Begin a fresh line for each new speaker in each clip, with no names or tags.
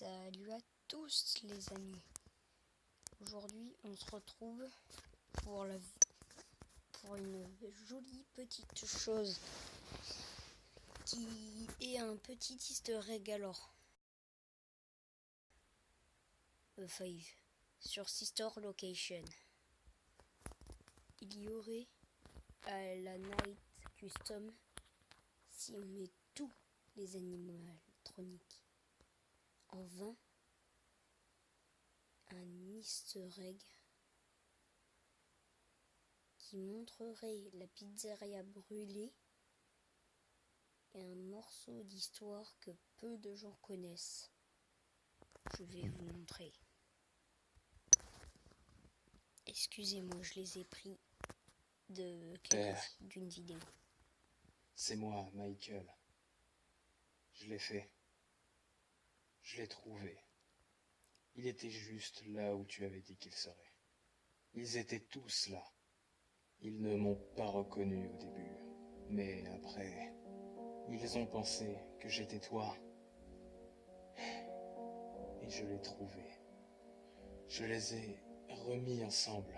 Salut à tous les amis. Aujourd'hui on se retrouve pour une jolie petite chose qui est un petit easter egg alors. 5 sur Sister Location. Il y aurait à la Night Custom, si on met tous les animatroniques en 20, un easter egg qui montrerait la pizzeria brûlée et un morceau d'histoire que peu de gens connaissent. Je vais vous montrer. Excusez-moi, je les ai pris d'une vidéo.
C'est moi, Michael. Je l'ai fait. Je l'ai trouvé. Il était juste là où tu avais dit qu'il serait. Ils étaient tous là. Ils ne m'ont pas reconnu au début. Mais après, ils ont pensé que j'étais toi. Et je l'ai trouvé. Je les ai remis ensemble.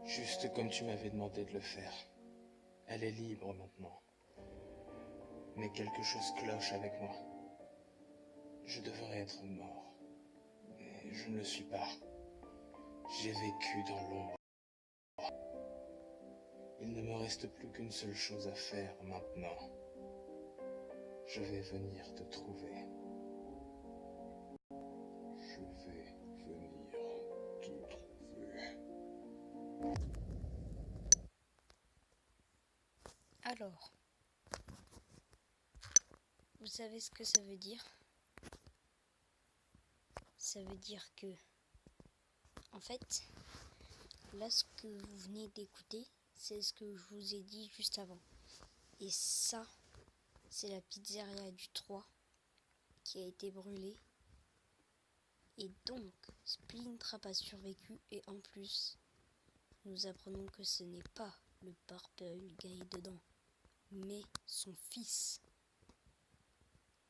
Juste comme tu m'avais demandé de le faire. Elle est libre maintenant. Mais quelque chose cloche avec moi. Je devrais être mort. Mais je ne le suis pas. J'ai vécu dans l'ombre. Il ne me reste plus qu'une seule chose à faire maintenant. Je vais venir te trouver. Je vais venir te trouver.
Alors, vous savez ce que ça veut dire? Ça veut dire que, en fait, là ce que vous venez d'écouter, c'est ce que je vous ai dit juste avant. Et ça, c'est la pizzeria du 3 qui a été brûlée. Et donc, Splintrap a survécu et en plus, nous apprenons que ce n'est pas le Purple Guy dedans, mais son fils.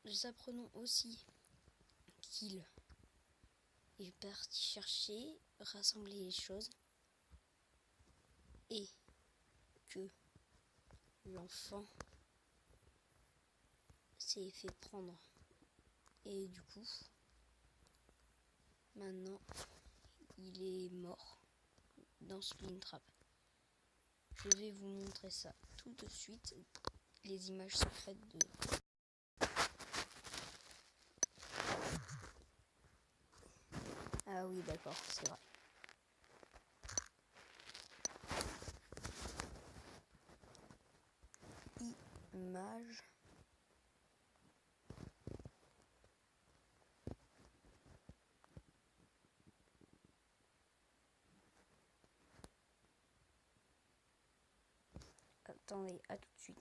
Nous apprenons aussi qu'il est parti chercher, rassembler les choses et que l'enfant s'est fait prendre. Et du coup, maintenant, il est mort dans Splintrap. Je vais vous montrer ça tout de suite, les images secrètes de... Ah oui, d'accord, c'est vrai. Images. Attendez, à tout de suite.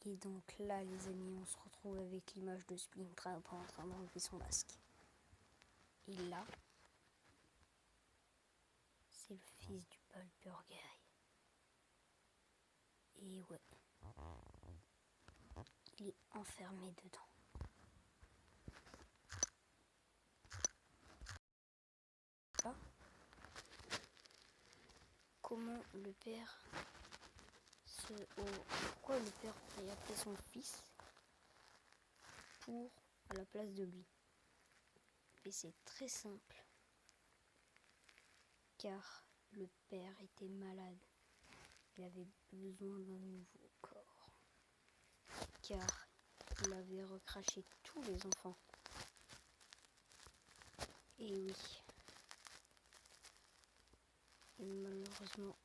Et donc là, les amis, on se retrouve avec l'image de Splintrap en train d'enlever son masque. Et là, c'est le fils du Purple Guy. Et ouais, il est enfermé dedans. Là, comment le père pourquoi le père aurait appelé son fils pour à la place de lui? Et c'est très simple, car le père était malade. Il avait besoin d'un nouveau corps, car il avait recraché tous les enfants. Et oui, et malheureusement,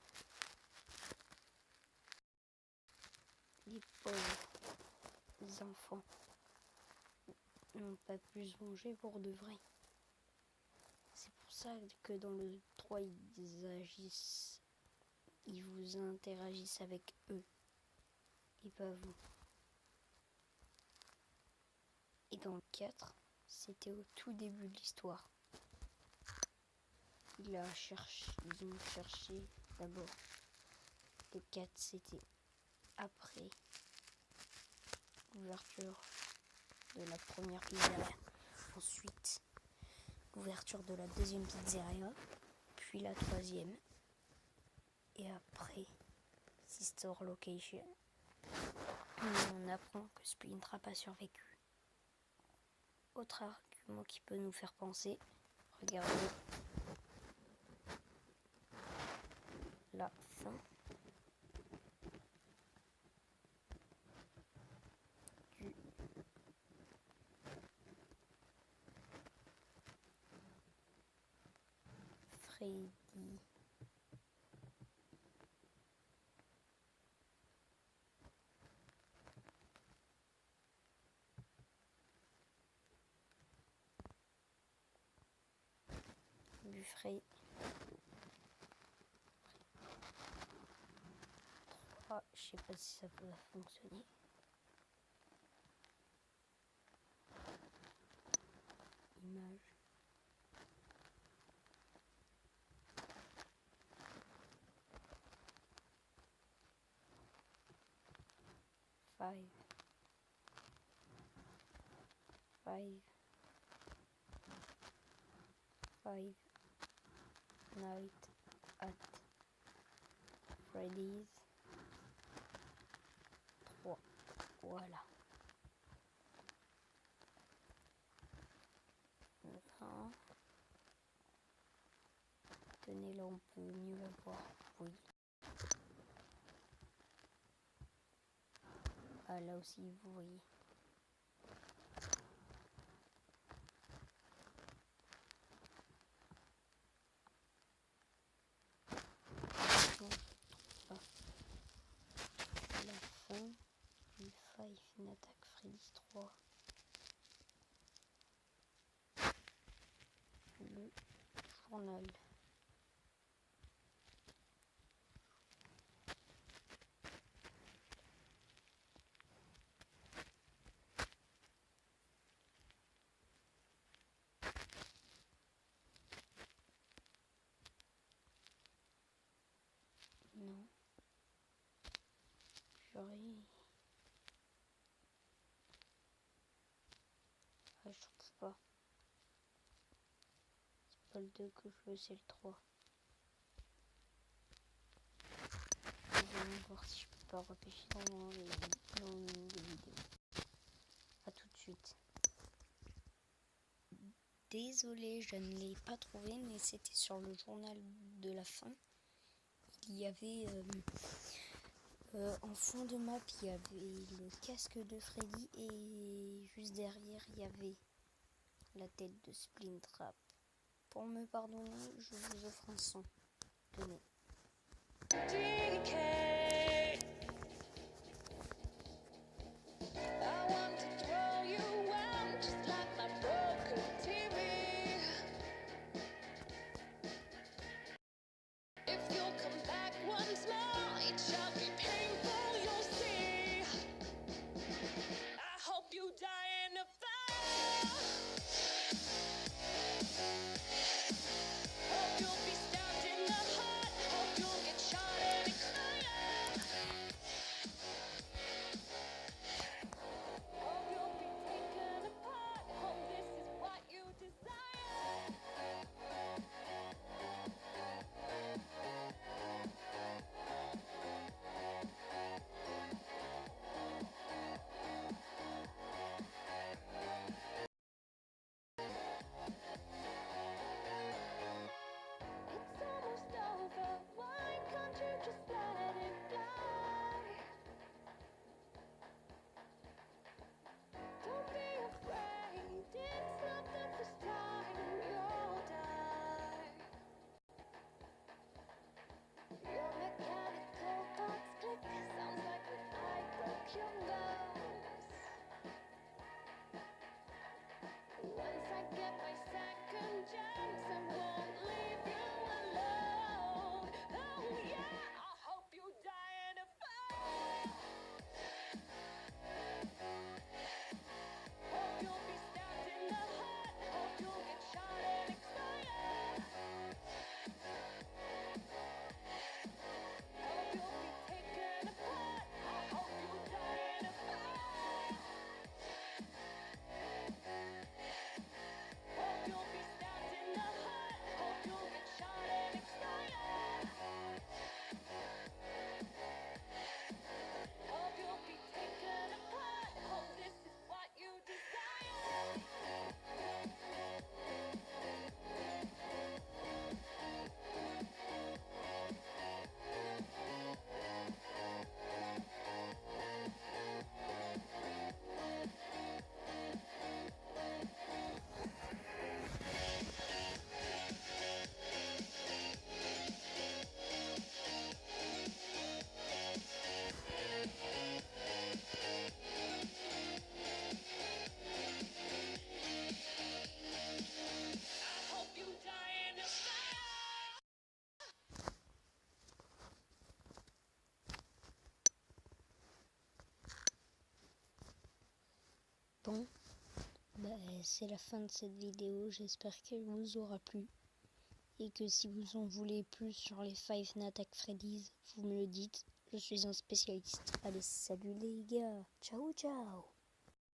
les pauvres enfants n'ont pas pu se venger pour de vrai. C'est pour ça que dans le 3, ils vous interagissent avec eux et pas vous. Et dans le 4, c'était au tout début de l'histoire. Ils ont cherché d'abord. Le 4, c'était après l'ouverture de la première pizzeria. Ensuite, l'ouverture de la deuxième pizzeria, puis la troisième, et après Sister Location. On apprend que Splintrap a survécu. Autre argument qui peut nous faire penser, regardez la fin du Freddy. Du Freddy 3, je sais pas si ça peut fonctionner. Image. Five. Night at Freddy's 3. Voilà. Maintenant, tenez, là on peut mieux la voir. Oui. Ah, là aussi vous voyez. La fin du Five Nights at Freddy's 3. Le journal. Non. Purée. Ah, je trouve pas. C'est pas le 2 que je veux, c'est le 3. Je vais voir si je peux pas repêcher dans les vidéos. A tout de suite. Désolée, je ne l'ai pas trouvé, mais c'était sur le journal de la fin. Il y avait en fond de map, il y avait le casque de Freddy et juste derrière, il y avait la tête de Splintrap. Pour me pardonner, je vous offre un son. Tenez. C'est la fin de cette vidéo, j'espère qu'elle vous aura plu. Et que si vous en voulez plus sur les Five Nights at Freddy's, vous me le dites, je suis un spécialiste. Allez, salut les gars, ciao ciao.